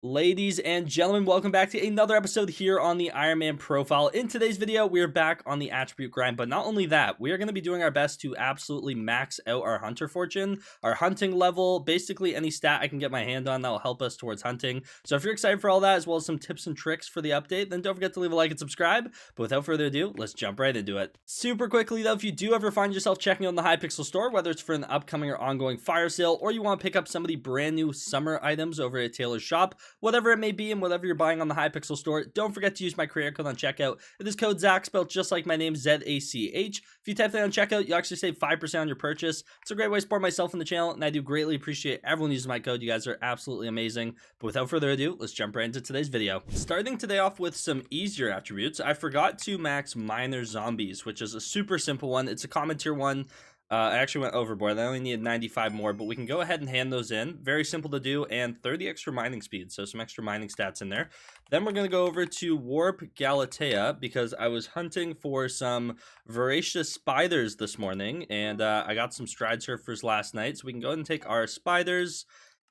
Ladies and gentlemen, welcome back to another episode here on the Ironman profile. In today's video, we're back on the attribute grind, but not only that, we are going to be doing our best to absolutely max out our hunter fortune, our hunting level, basically any stat I can get my hand on that will help us towards hunting. So if you're excited for all that, as well as some tips and tricks for the update, then don't forget to leave a like and subscribe. But without further ado, let's jump right into it. Super quickly though, if you do ever find yourself checking out the Hypixel store, whether it's for an upcoming or ongoing fire sale, or you want to pick up some of the brand new summer items over at Taylor's shop, whatever it may be and whatever you're buying on the Hypixel store, don't forget to use my creator code on checkout. It is code Zach, spelled just like my name, Z-A-C-H. If you type that on checkout, you actually save 5% on your purchase. It's a great way to support myself and the channel, and I do greatly appreciate everyone using my code. You guys are absolutely amazing. But without further ado, let's jump right into today's video. Starting today off with some easier attributes, I forgot to max miner zombies, which is a super simple one. It's a common tier one. I actually went overboard. I only needed 95 more, but we can go ahead and hand those in. Very simple to do, and 30 extra mining speed, so some extra mining stats in there. Then we're going to go over to Warp Galatea, because I was hunting for some voracious spiders this morning, and I got some stride surfers last night, so we can go ahead and take our spiders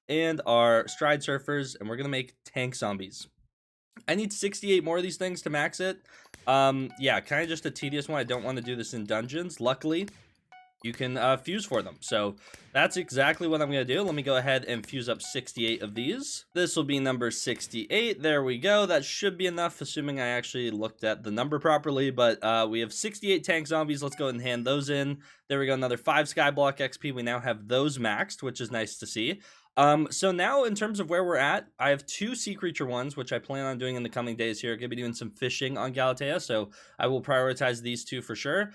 and our stride surfers, and we're going to make tank zombies. I need 68 more of these things to max it. Yeah, kind of just a tedious one. I don't want to do this in dungeons. Luckily, you can fuse for them. So that's exactly what I'm going to do. Let me go ahead and fuse up 68 of these. This will be number 68. There we go. That should be enough, assuming I actually looked at the number properly. But we have 68 tank zombies. Let's go ahead and hand those in. There we go. Another 5 Skyblock XP. We now have those maxed, which is nice to see. So now in terms of where we're at, I have 2 sea creature ones, which I plan on doing in the coming days here. I'm going to be doing some fishing on Galatea, so I will prioritize these 2 for sure.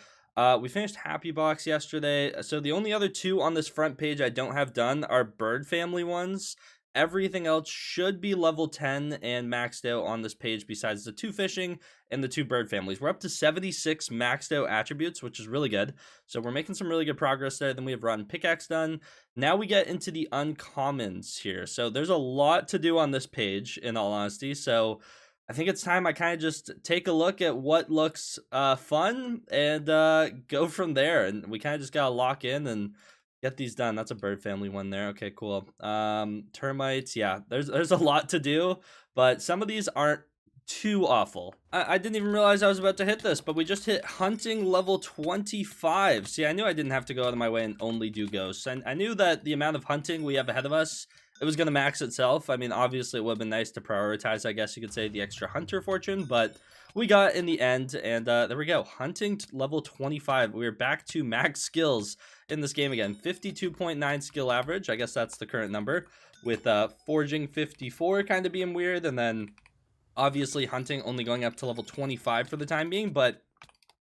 We finished Happy Box yesterday, so the only other 2 on this front page I don't have done are bird family ones. Everything else should be level 10 and maxed out on this page besides the 2 fishing and the 2 bird families. We're up to 76 maxed out attributes, which is really good. So we're making some really good progress there. Then we have Rotten Pickaxe done. Now we get into the uncommons here. So there's a lot to do on this page, in all honesty. So I think it's time I kind of just take a look at what looks fun and go from there. And we kind of just got to lock in and get these done. That's a bird family one there. Okay, cool. Termites. Yeah, there's a lot to do, but some of these aren't too awful. I didn't even realize I was about to hit this, but we just hit hunting level 25. See, I knew I didn't have to go out of my way and only do ghosts. And I knew that the amount of hunting we have ahead of us, it was going to max itself. I mean, obviously, it would have been nice to prioritize, I guess you could say, the extra hunter fortune, but we got in the end, and there we go. Hunting level 25. We're back to max skills in this game again. 52.9 skill average. I guess that's the current number, with forging 54 kind of being weird, and then obviously hunting only going up to level 25 for the time being, but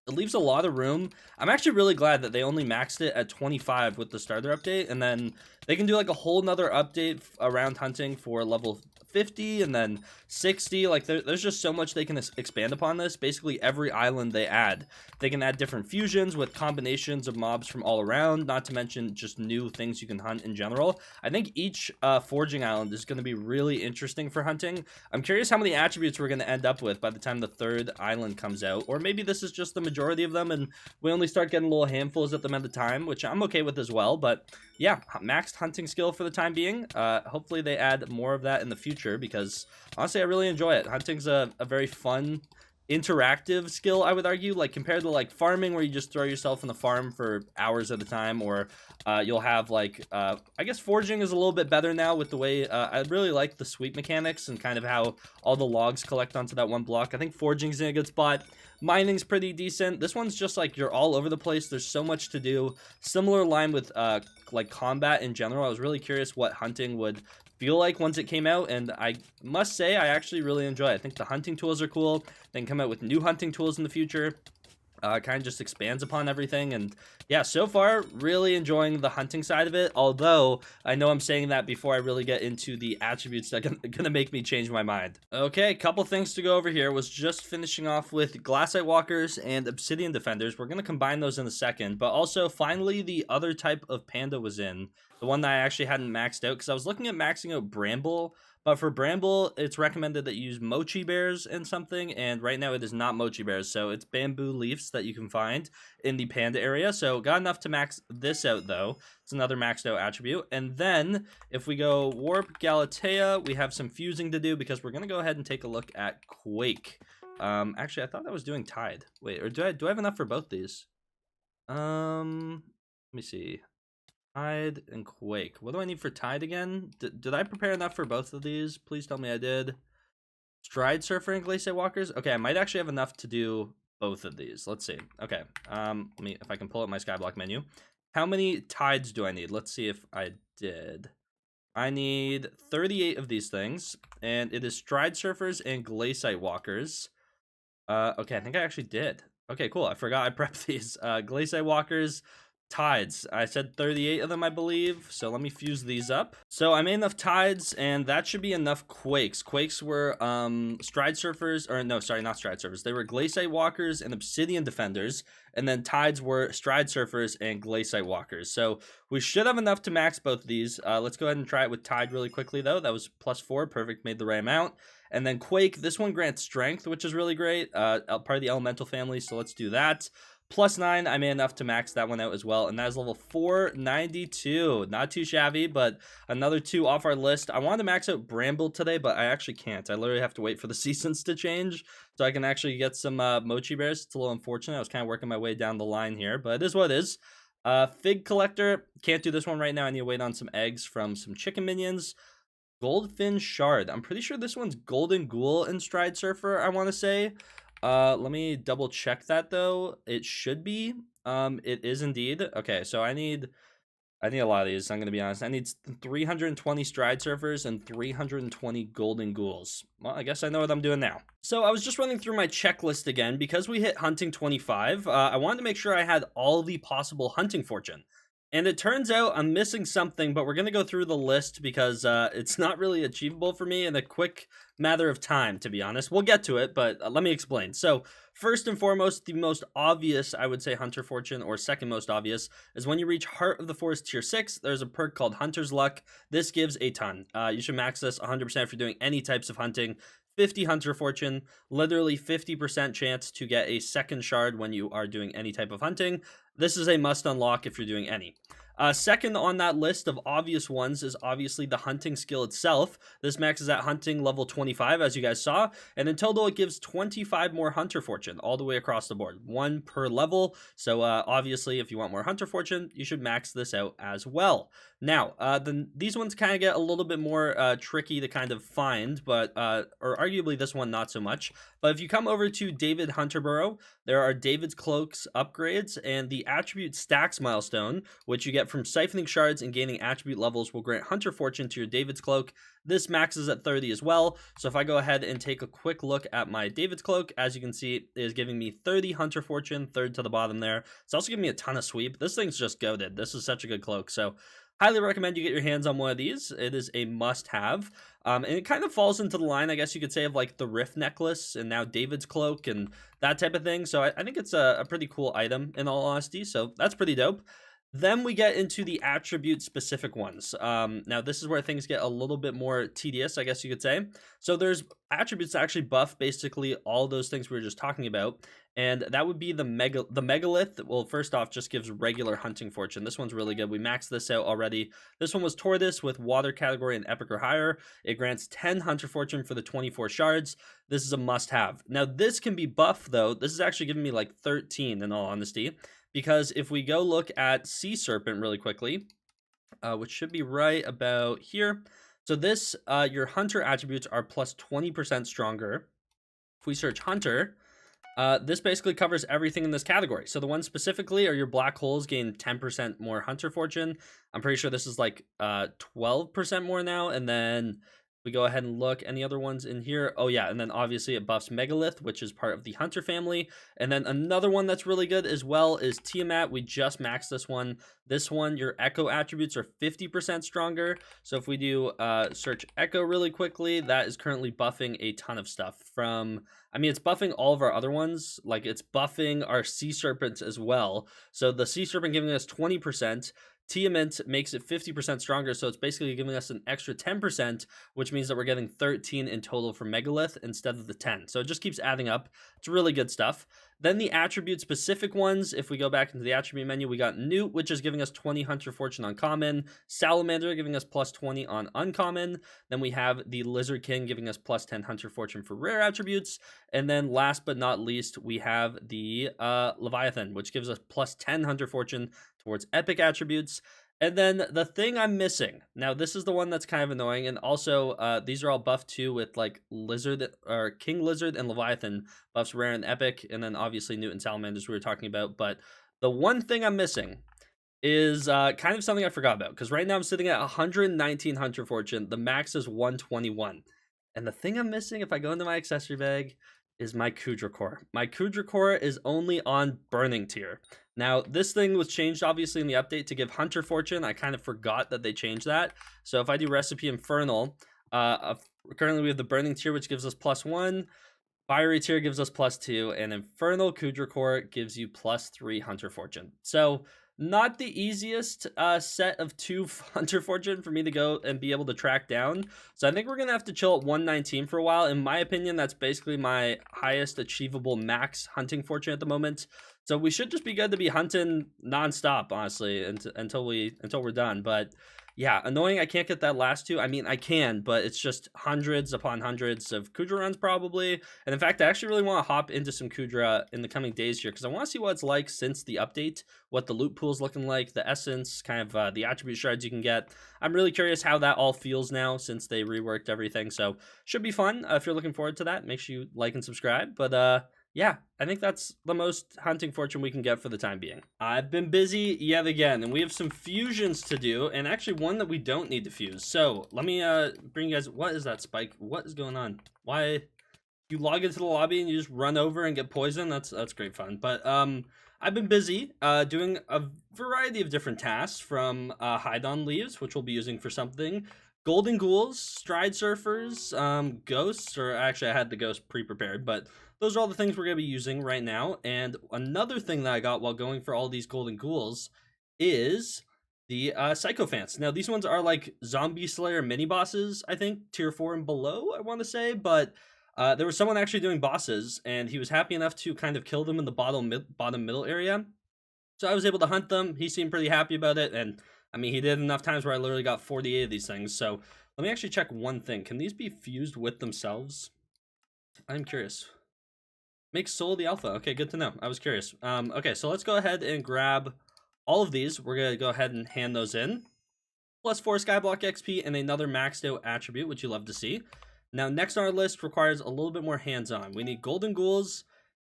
it leaves a lot of room. I'm actually really glad that they only maxed it at 25 with the starter update, and then they can do like a whole nother update around hunting for level 50 and then 60. Like there's just so much they can expand upon this. Basically every island they add, they can add different fusions with combinations of mobs from all around, not to mention just new things you can hunt in general. I think each forging island is going to be really interesting for hunting. I'm curious how many attributes we're going to end up with by the time the 3rd island comes out, or maybe this is just the majority of them and we only start getting little handfuls at them at a time, which I'm okay with as well. But yeah, maxed hunting skill for the time being. Hopefully they add more of that in the future, because honestly I really enjoy it. Hunting's a very fun interactive skill, I would argue, like compared to like farming, where you just throw yourself in the farm for hours at a time, or you'll have like I guess forging is a little bit better now with the way I really like the sweep mechanics and kind of how all the logs collect onto that one block. I think forging's in a good spot. Mining's pretty decent. This one's just like you're all over the place. There's so much to do. Similar line with like combat in general. I was really curious what hunting would feel like once it came out, and I must say I actually really enjoy it. I think the hunting tools are cool. They can come out with new hunting tools in the future. Kind of just expands upon everything, and yeah, so far really enjoying the hunting side of it, although I know I'm saying that before I really get into the attributes that are gonna make me change my mind. Okay, a couple things to go over here. Was just finishing off with glassite walkers and obsidian defenders. We're gonna combine those in a second, but also finally the other type of panda was in, the one that I actually hadn't maxed out, because I was looking at maxing out bramble, But for bramble, it's recommended that you use mochi bears in something, and right now it is not mochi bears, so it's bamboo leaves that you can find in the panda area. So got enough to max this out though. It's another maxed out attribute. And then if we go warp Galatea, we have some fusing to do because we're gonna go ahead and take a look at quake. Actually, I thought I was doing tide. Wait, or do I have enough for both these? Let me see. Tide and quake. What do I need for tide again? Did I prepare enough for both of these? Please tell me I did. Stride surfer and glacier walkers. Okay, I might actually have enough to do both of these. Let's see. Okay. Let me, if I can pull up my skyblock menu. How many tides do I need? Let's see if I did. I need 38 of these things, and it is stride surfers and glacier walkers. Okay, I think I actually did. Okay, cool. I forgot I prepped these. Glacier walkers, tides. I said 38 of them, I believe. So let me fuse these up. So I made enough tides, and that should be enough quakes. Quakes were stride surfers, or no, sorry, not stride surfers. They were glacier walkers and obsidian defenders, and then tides were stride surfers and glacier walkers. So we should have enough to max both of these. Let's go ahead and try it with tide really quickly though. That was +4, perfect, made the right amount. And then quake, this one grants strength, which is really great. Part of the elemental family, so let's do that. +9, I made enough to max that one out as well, and that is level 492. Not too shabby, but another 2 off our list. I wanted to max out bramble today, but I actually can't. I literally have to wait for the seasons to change so I can actually get some mochi bears. It's a little unfortunate. I was kind of working my way down the line here, but it is what it is. Fig collector, can't do this one right now. I need to wait on some eggs from some chicken minions. Goldfin shard. I'm pretty sure this one's golden ghoul and stride surfer, I want to say. Let me double check that though. It should be. It is indeed. Okay, so I need a lot of these, I'm gonna be honest. I need 320 stride surfers and 320 golden ghouls. Well, I guess I know what I'm doing now. So I was just running through my checklist again because we hit hunting 25. I wanted to make sure I had all the possible hunting fortune. And it turns out I'm missing something, but we're going to go through the list because it's not really achievable for me in a quick matter of time, to be honest. We'll get to it, but let me explain. So first and foremost, the most obvious, I would say, hunter fortune, or second most obvious, is when you reach Heart of the Forest tier 6, there's a perk called Hunter's Luck. This gives a ton. You should max this 100% if you're doing any types of hunting. 50 hunter fortune, literally 50% chance to get a second shard when you are doing any type of hunting. This is a must unlock if you're doing any. Second on that list of obvious ones is obviously the hunting skill itself. This maxes at hunting level 25, as you guys saw, and in total it gives 25 more hunter fortune all the way across the board, 1 per level. So obviously if you want more hunter fortune, you should max this out as well. Now, these ones kind of get a little bit more tricky to kind of find, but or arguably this one not so much. But if you come over to David Hunterborough, there are David's Cloaks upgrades, and the attribute stacks milestone, which you get from siphoning shards and gaining attribute levels, will grant hunter fortune to your David's Cloak. This maxes at 30 as well. So if I go ahead and take a quick look at my David's Cloak, as you can see, it is giving me 30 hunter fortune, third to the bottom there. It's also giving me a ton of sweep. This thing's just goated. This is such a good cloak. So highly recommend you get your hands on one of these. It is a must-have. And it kind of falls into the line, I guess you could say, of like the Rift necklace and now David's Cloak and that type of thing. So I think it's a pretty cool item in all honesty. So that's pretty dope. Then we get into the attribute-specific ones. Now, this is where things get a little bit more tedious, I guess you could say. So there's attributes that actually buff basically all those things we were just talking about, and that would be the megalith. Well, first off, just gives regular hunting fortune. This one's really good. We maxed this out already. This one was tortoise with water category and epic or higher. It grants 10 hunter fortune for the 24 shards. This is a must-have. Now, this can be buffed, though. This is actually giving me like 13 in all honesty. Because if we go look at Sea Serpent really quickly, which should be right about here. So this, your Hunter attributes are plus 20% stronger. If we search Hunter, this basically covers everything in this category. So the ones specifically are your black holes gain 10% more Hunter fortune. I'm pretty sure this is like 12% more now. And then we go ahead and look any other ones in here. Oh yeah, and then obviously it buffs Megalith, which is part of the Hunter family. And then another one that's really good as well is Tiamat. We just maxed this one. This one, your Echo attributes are 50% stronger. So if we do search Echo really quickly, that is currently buffing a ton of stuff from, I mean, it's buffing all of our other ones. Like it's buffing our Sea Serpents as well. So the Sea Serpent giving us 20%, Tiamat makes it 50% stronger, so it's basically giving us an extra 10%, which means that we're getting 13 in total for Megalith instead of the 10. So it just keeps adding up. It's really good stuff. Then the attribute-specific ones, if we go back into the attribute menu, we got Newt, which is giving us 20 Hunter Fortune on common, Salamander giving us plus 20 on uncommon, then we have the Lizard King giving us plus 10 Hunter Fortune for rare attributes, and then last but not least, we have the Leviathan, which gives us plus 10 Hunter Fortune towards epic attributes. And then the thing I'm missing, now this is the one that's kind of annoying, and also these are all buffed too with like Lizard or King Lizard and Leviathan buffs rare and epic, and then obviously Newt and Salamanders we were talking about. But the one thing I'm missing is kind of something I forgot about, because right now I'm sitting at 119 Hunter Fortune. The max is 121. And the thing I'm missing, if I go into my accessory bag, is my Kudra core. My Kudra core is only on Burning tier. Now, this thing was changed, obviously, in the update to give Hunter Fortune. I kind of forgot that they changed that. So if I do Recipe Infernal, currently we have the Burning tier, which gives us +1. Fiery tier gives us +2. And Infernal Kudra core gives you +3 Hunter Fortune. So not the easiest set of 2 Hunter Fortune for me to go and be able to track down. So I think we're going to have to chill at 119 for a while. In my opinion, that's basically my highest achievable max hunting fortune at the moment. So we should just be good to be hunting nonstop, honestly, until we're done. But yeah, annoying I can't get that last 2. I mean, I can, but it's just hundreds upon hundreds of Kudra runs probably. And in fact, I actually really want to hop into some Kudra in the coming days here, because I want to see what it's like since the update, what the loot pool's looking like, the essence, kind of the attribute shards you can get. I'm really curious how that all feels now since they reworked everything. So should be fun. If you're looking forward to that, make sure you like and subscribe. But yeah, I think that's the most hunting fortune we can get for the time being. I've been busy yet again, and we have some fusions to do, and actually one that we don't need to fuse. So let me bring you guys. What is that, Spike? What is going on? Why you log into the lobby and you just run over and get poisoned? That's great fun. But I've been busy doing a variety of different tasks, from hide on leaves, which we'll be using for something, golden ghouls, stride surfers, ghosts, or actually I had the ghost pre-prepared, but those are all the things we're going to be using right now. And another thing that I got while going for all these golden ghouls is the Sycophants. Now, these ones are like Zombie Slayer mini bosses, I think, tier 4 and below, I want to say. But there was someone actually doing bosses, and he was happy enough to kind of kill them in the bottom middle area. So I was able to hunt them. He seemed pretty happy about it. And I mean, he did enough times where I literally got 48 of these things. So let me actually check one thing. Can these be fused with themselves? I'm curious. Make Soul the alpha. Okay, good to know. I was curious. Okay, so let's go ahead and grab all of these. We're going to go ahead and hand those in. +4 Skyblock XP and another maxed out attribute, which you love to see. Now, next on our list requires a little bit more hands-on. We need golden ghouls,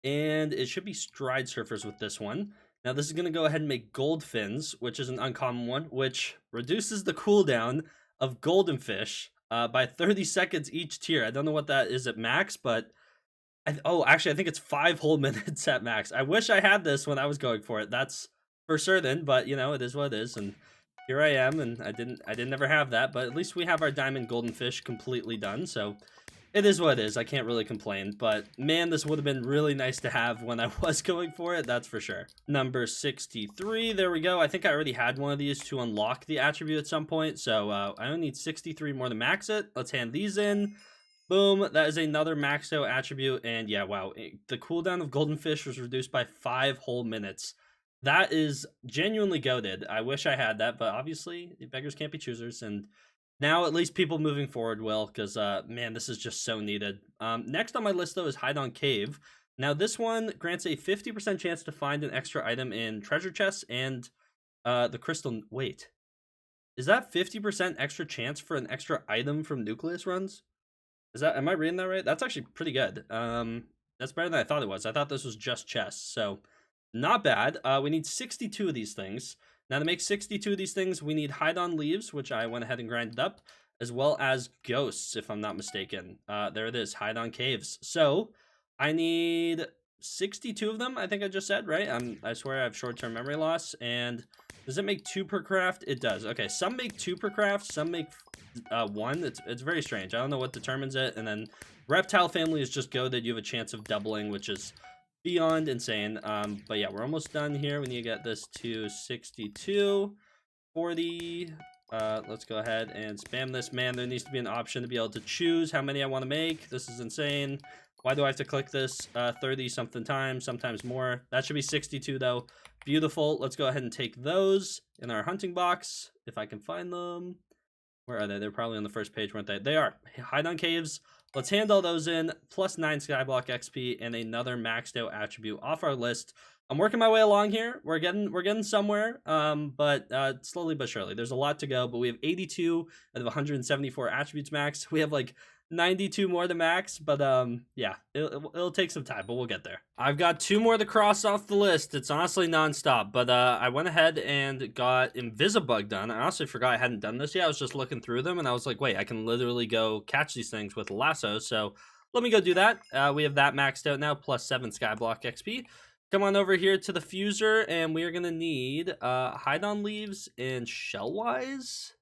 and it should be stride surfers with this one. Now, this is going to go ahead and make goldfins, which is an uncommon one, which reduces the cooldown of golden fish by 30 seconds each tier. I don't know what that is at max, but actually, I think it's 5 whole minutes at max. I wish I had this when I was going for it. That's for certain, but you know, it is what it is. And here I am, and I didn't ever have that, but at least we have our diamond golden fish completely done. So it is what it is. I can't really complain, but man, this would have been really nice to have when I was going for it. That's for sure. Number 63. There we go. I think I already had one of these to unlock the attribute at some point. So I only need 63 more to max it. Let's hand these in. Boom, that is another maxed out attribute, and yeah, wow, the cooldown of golden fish was reduced by 5 whole minutes. That is genuinely goated. I wish I had that, but obviously, beggars can't be choosers, and now at least people moving forward will, because, man, this is just so needed. Next on my list, though, is Hide on Cave. Now, this one grants a 50% chance to find an extra item in treasure chests and the crystal... Wait, is that 50% extra chance for an extra item from Nucleus runs? Am I reading that right? That's actually pretty good. That's better than I thought it was. I thought this was just chests, so not bad. We need 62 of these things. Now, to make 62 of these things, we need hide on leaves, which I went ahead and grinded up, as well as ghosts, if I'm not mistaken. There it is, hide on caves. So I need 62 of them, I think I just said, right? I swear I have short-term memory loss. And does it make 2 per craft? It does. Okay, some make 2 per craft, some make 1. It's very strange. I don't know what determines it. And then reptile family is just go that you have a chance of doubling, which is beyond insane. But yeah, we're almost done here. We need to get this to 62. 40. Let's go ahead and spam this. Man, there needs to be an option to be able to choose how many I want to make. This is insane. Why do I have to click this 30 something times, sometimes more? That should be 62 though. Beautiful. Let's go ahead and take those in our hunting box if I can find them. Where are they? They're probably on the first page, weren't they? They are. Hide on caves. Let's hand all those in. Plus 9 Skyblock XP and another maxed out attribute off our list. I'm working my way along here. We're getting somewhere, but slowly but surely. There's a lot to go, but we have 82 out of 174 attributes max. We have like 92 more to max, but yeah, it'll take some time, but we'll get there. I've got 2 more to cross off the list. It's honestly nonstop, but I went ahead and got Invisibug done. I honestly forgot I hadn't done this yet. I was just looking through them, and I was like, wait, I can literally go catch these things with a lasso, so let me go do that. We have that maxed out now, plus 7 Skyblock XP. Come on over here to the fuser, and we are going to need Hide-on Leaves and Shellwise.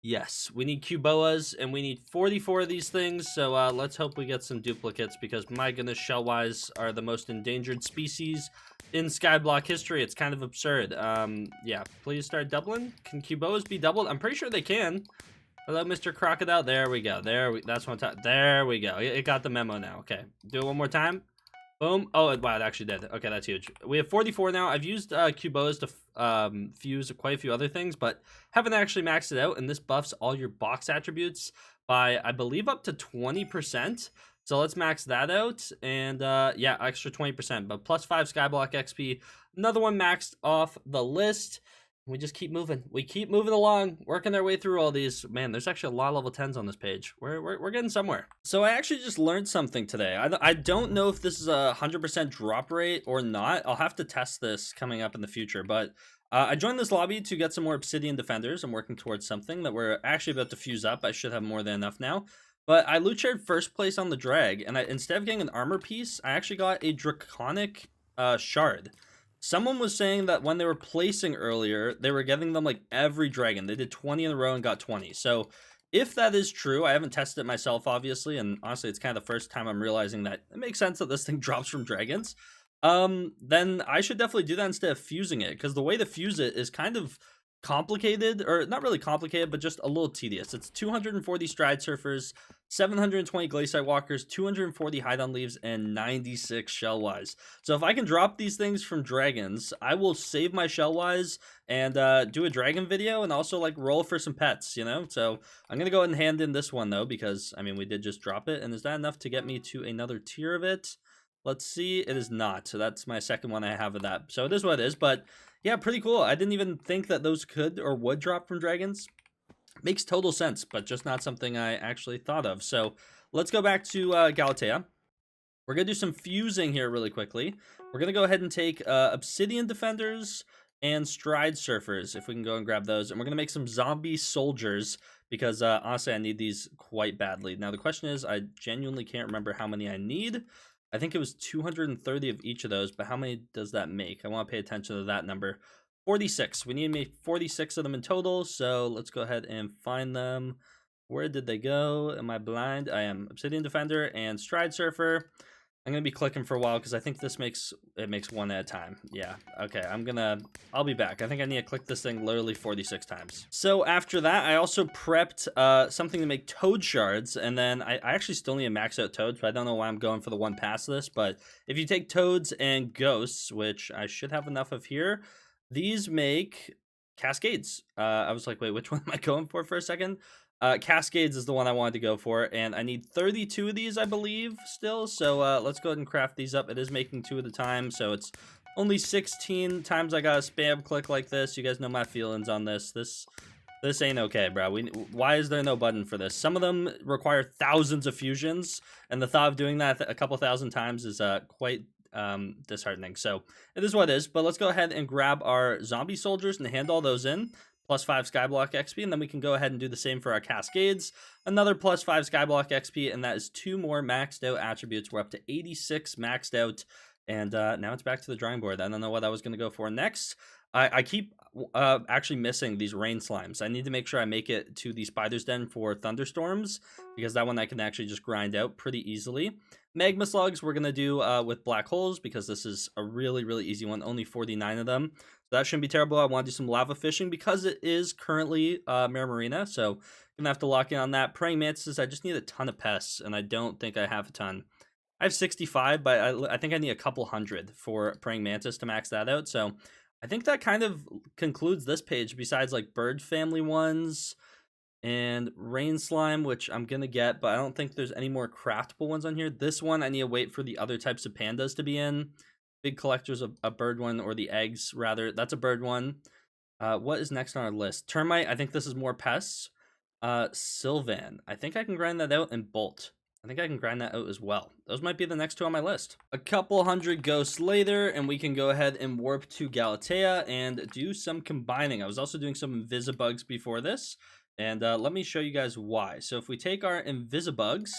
Yes, we need Cuboas, and we need 44 of these things, so let's hope we get some duplicates, because my goodness, Shellwise are the most endangered species in Skyblock history. It's kind of absurd. Yeah, please start doubling. Can Cuboas be doubled? I'm pretty sure they can. Hello, Mr. Crocodile. There we go. That's one time. There we go. It got the memo now. Okay, do it one more time. Boom. Oh, wow, it actually did. Okay, that's huge. We have 44 now. I've used Cuboas to fuse quite a few other things, but haven't actually maxed it out, and this buffs all your box attributes by, I believe, up to 20%. So let's max that out, and yeah, extra 20%, but plus 5 Skyblock XP. Another one maxed off the list. We just keep moving. We keep moving along, working our way through all these. Man, there's actually a lot of level 10s on this page. We're getting somewhere. So I actually just learned something today. I don't know if this is a 100% drop rate or not. I'll have to test this coming up in the future. But I joined this lobby to get some more Obsidian Defenders. I'm working towards something that we're actually about to fuse up. I should have more than enough now. But I loot shared first place on the drag. And instead of getting an armor piece, I actually got a Draconic shard. Someone was saying that when they were placing earlier, they were getting them like every dragon. They did 20 in a row and got 20. So if that is true, I haven't tested it myself, obviously. And honestly, it's kind of the first time I'm realizing that it makes sense that this thing drops from dragons. Then I should definitely do that instead of fusing it. Because the way to fuse it is kind of complicated, or not really complicated, but just a little tedious. It's 240 stride surfers, 720 glacier walkers, 240 hide-on leaves, and 96 shellwise. So if I can drop these things from dragons, I will save my shellwise and do a dragon video, and also like roll for some pets, you know. So I'm gonna go ahead and hand in this one though, because I mean we did just drop it, and is that enough to get me to another tier of it? Let's see. It is not. So that's my second one I have of that. So it is what it is, but yeah, pretty cool. I didn't even think that those could or would drop from dragons. Makes total sense, but just not something I actually thought of. So let's go back to Galatea. We're going to do some fusing here really quickly. We're going to go ahead and take Obsidian Defenders and Stride Surfers, if we can go and grab those. And we're going to make some Zombie Soldiers, because honestly, I need these quite badly. Now, the question is, I genuinely can't remember how many I need. I think it was 230 of each of those, but how many does that make? I want to pay attention to that number. 46. We need to make 46 of them in total, so let's go ahead and find them. Where did they go? Am I blind? I am. Obsidian Defender and Stride Surfer. I'm going to be clicking for a while because I think this makes one at a time. Yeah, okay, I'll be back. I think I need to click this thing literally 46 times. So after that, I also prepped something to make toad shards, and then I actually still need to max out toads, but I don't know why I'm going for the one pass of this, but if you take toads and ghosts, which I should have enough of here, these make cascades. I was like, wait, which one am I going for a second? Cascades is the one I wanted to go for, and I need 32 of these, I believe, still. So let's go ahead and craft these up. It is making 2 at a time, so it's only 16 times I got a spam click like this. You guys know my feelings on this. This ain't okay, bro. Why is there no button for this? Some of them require thousands of fusions, and the thought of doing that a couple thousand times is quite disheartening. So it is what it is, but let's go ahead and grab our zombie soldiers and hand all those in. Plus 5 Skyblock XP, and then we can go ahead and do the same for our cascades. Another plus 5 Skyblock XP, and that is 2 more maxed out attributes. We're up to 86 maxed out, and now it's back to the drawing board. I don't know what I was going to go for next. I keep actually missing these rain slimes. I need to make sure I make it to the spider's den for thunderstorms, because that one I can actually just grind out pretty easily. Magma slugs we're going to do with black holes, because this is a really, really easy one. Only 49 of them. So that shouldn't be terrible. I want to do some lava fishing because it is currently Marina. So I'm going to have to lock in on that. Praying mantises, I just need a ton of pests, and I don't think I have a ton. I have 65, but I think I need a couple hundred for praying mantis to max that out. So I think that kind of concludes this page, besides like bird family ones and rain slime, which I'm going to get, but I don't think there's any more craftable ones on here. This one, I need to wait for the other types of pandas to be in. Big collectors of a bird one, or the eggs, rather. That's a bird one. What is next on our list? Termite, I think this is more pests. Sylvan, I think I can grind that out, and bolt. I think I can grind that out as well. Those might be the next two on my list. A couple hundred ghosts later, and we can go ahead and warp to Galatea and do some combining. I was also doing some invisibugs before this, and let me show you guys why. So if we take our invisibugs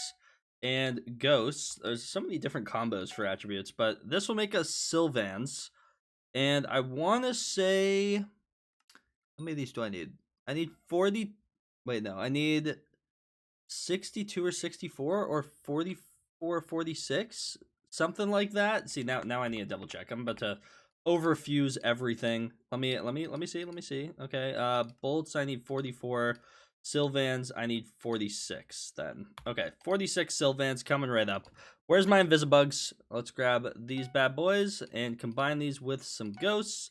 and ghosts, there's so many different combos for attributes, but this will make us sylvans. And I want to say, how many of these do I need? I need 40. Wait, no, I need 62 or 64 or 44 or 46, something like that. See, now I need to double check. I'm about to overfuse everything. Let me see. Okay, bolts, I need 44. Sylvans, I need 46 then. Okay, 46 sylvans coming right up. Where's my invisibugs? Let's grab these bad boys and combine these with some ghosts.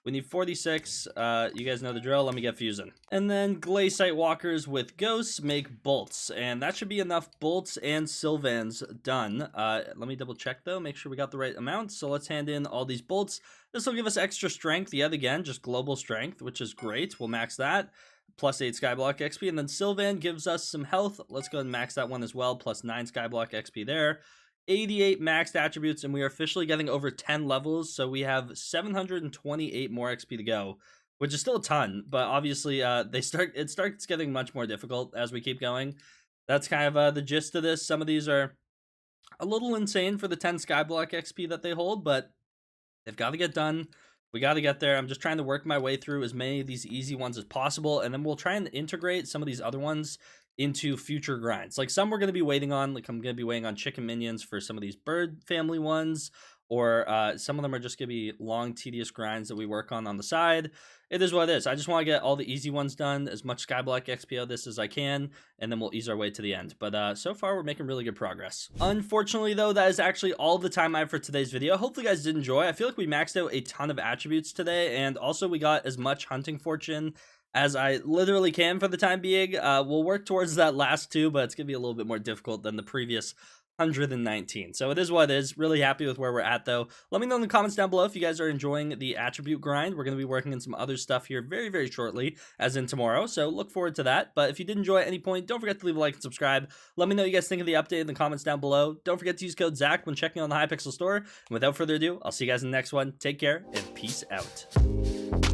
We need 46. You guys know the drill. Let me get fusing. And then glaciite walkers with ghosts make bolts. And that should be enough bolts and sylvans done. Let me double check though. Make sure we got the right amount. So let's hand in all these bolts. This will give us extra strength yet again. Just global strength, which is great. We'll max that. Plus 8 skyblock XP. And then sylvan gives us some health. Let's go ahead and max that one as well. Plus 9 skyblock XP there. 88 maxed attributes, and we are officially getting over 10 levels, so we have 728 more XP to go, which is still a ton, but obviously it starts getting much more difficult as we keep going. That's kind of the gist of this. Some of these are a little insane for the 10 skyblock XP that they hold, but they've got to get done. We got to get there. I'm just trying to work my way through as many of these easy ones as possible, and then we'll try and integrate some of these other ones into future grinds. Like some we're going to be waiting on, like I'm going to be waiting on chicken minions for some of these bird family ones, or some of them are just going to be long, tedious grinds that we work on the side. It is what it is. I just want to get all the easy ones done, as much skyblock XP out of this as I can, and then we'll ease our way to the end. But so far, we're making really good progress. Unfortunately, though, that is actually all the time I have for today's video. Hopefully, you guys did enjoy. I feel like we maxed out a ton of attributes today, and also we got as much hunting fortune as I literally can for the time being. We'll work towards that last two, but it's going to be a little bit more difficult than the previous 119. So it is what it is. Really happy with where we're at, though. Let me know in the comments down below if you guys are enjoying the attribute grind. We're going to be working on some other stuff here very, very shortly, as in tomorrow. So look forward to that. But if you did enjoy at any point, don't forget to leave a like and subscribe. Let me know what you guys think of the update in the comments down below. Don't forget to use code Zach when checking on the Hypixel store. And without further ado, I'll see you guys in the next one. Take care and peace out.